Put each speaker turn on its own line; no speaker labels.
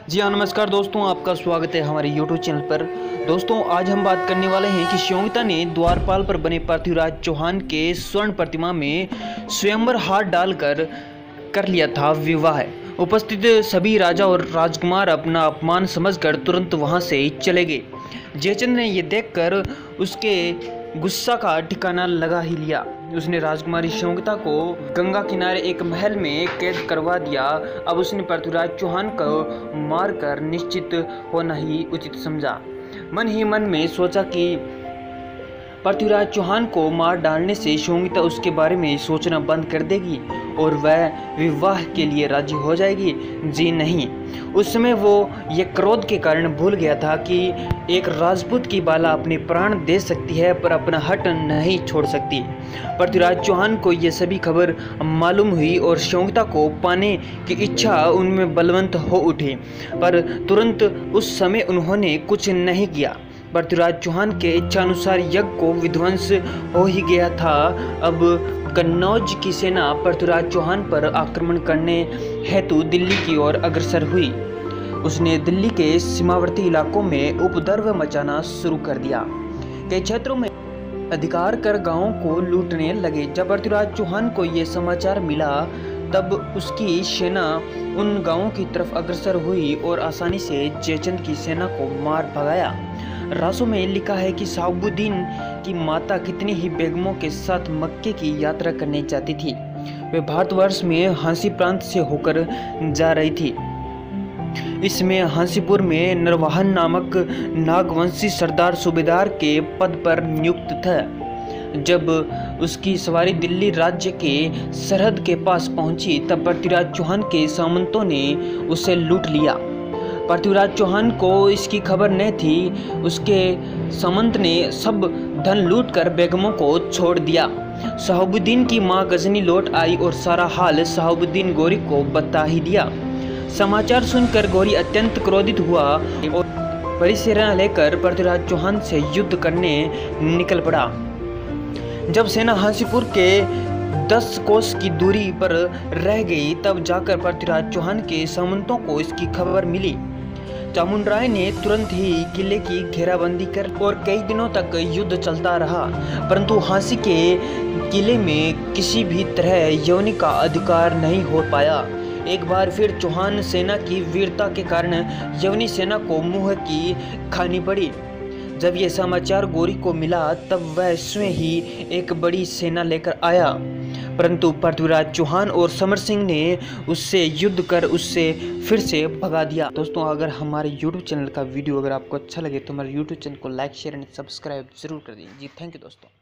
जी हाँ, नमस्कार दोस्तों, आपका स्वागत है हमारे YouTube चैनल पर। दोस्तों, आज हम बात करने वाले हैं कि श्योमिता ने द्वारपाल पर बने पृथ्वीराज चौहान के स्वर्ण प्रतिमा में स्वयंवर हार डालकर कर लिया था विवाह। उपस्थित सभी राजा और राजकुमार अपना अपमान समझकर तुरंत वहां से चले गए। जयचंद्र ने यह देखकर उसके गुस्सा का ठिकाना लगा ही लिया। उसने राजकुमारी श्योमिता को गंगा किनारे एक महल में कैद करवा दिया। अब उसने पृथ्वीराज चौहान को मारकर निश्चित होना ही उचित समझा। मन ही मन में सोचा कि पृथ्वीराज चौहान को मार डालने से श्योमिता उसके बारे में सोचना बंद कर देगी और वह विवाह के लिए राजी हो जाएगी। जी नहीं, उस समय वो ये क्रोध के कारण भूल गया था कि एक राजपूत की बाला अपने प्राण दे सकती है पर अपना हट नहीं छोड़ सकती। पृथ्वीराज चौहान को ये सभी खबर मालूम हुई और श्योमिता को पाने की इच्छा उनमें बलवंत हो उठी, पर तुरंत उस समय उन्होंने कुछ नहीं किया। पृथ्वीराज चौहान के इच्छानुसार यज्ञ को विध्वंस हो ही गया था। अब कन्नौज की सेना पृथ्वीराज चौहान पर आक्रमण करने हेतु दिल्ली की ओर अग्रसर हुई। उसने दिल्ली के सीमावर्ती इलाकों में उपद्रव मचाना शुरू कर दिया। कई क्षेत्रों में अधिकार कर गांवों को लूटने लगे। जब पृथ्वीराज चौहान को यह समाचार मिला तब उसकी सेना उन गांवों की तरफ अग्रसर हुई और आसानी से जयचंद की सेना को मार भगाया। रासों में लिखा है कि शहाबुद्दीन की माता कितनी ही बेगमों के साथ मक्के की यात्रा करने जाती थी। वे भारतवर्ष में हांसी प्रांत से होकर जा रही थी। इसमें हांसीपुर में नरवाहन नामक नागवंशी सरदार सूबेदार के पद पर नियुक्त था। जब उसकी सवारी दिल्ली राज्य के सरहद के पास पहुंची तब पृथ्वीराज चौहान के सामंतों ने उसे लूट लिया। पृथ्वीराज चौहान को इसकी खबर न थी। उसके सामंत ने सब धन लूटकर बेगमों को छोड़ दिया। शहाबुद्दीन की मां गजनी लौट आई और सारा हाल शहाबुद्दीन गोरी को बता ही दिया। समाचार सुनकर गोरी अत्यंत क्रोधित हुआ और परिसेना लेकर पृथ्वीराज चौहान से युद्ध करने निकल पड़ा। जब सेना हांसीपुर के 10 कोस की दूरी पर रह गई तब जाकर पृथ्वीराज चौहान के सामंतों को इसकी खबर मिली। चामुंडराय ने तुरंत ही किले की घेराबंदी कर और कई दिनों तक युद्ध चलता रहा, परंतु हांसी के किले में किसी भी तरह यौनी का अधिकार नहीं हो पाया। एक बार फिर चौहान सेना की वीरता के कारण यवनी सेना को मुंह की खानी पड़ी। जब यह समाचार गोरी को मिला तब वह स्वयं ही एक बड़ी सेना लेकर आया, परंतु पृथ्वीराज चौहान और समर सिंह ने उससे युद्ध कर उससे फिर से भगा दिया। दोस्तों, अगर हमारे YouTube चैनल का वीडियो अगर आपको अच्छा लगे तो हमारे YouTube चैनल को लाइक, शेयर एंड सब्सक्राइब जरूर कर दीजिए। जी थैंक यू दोस्तों।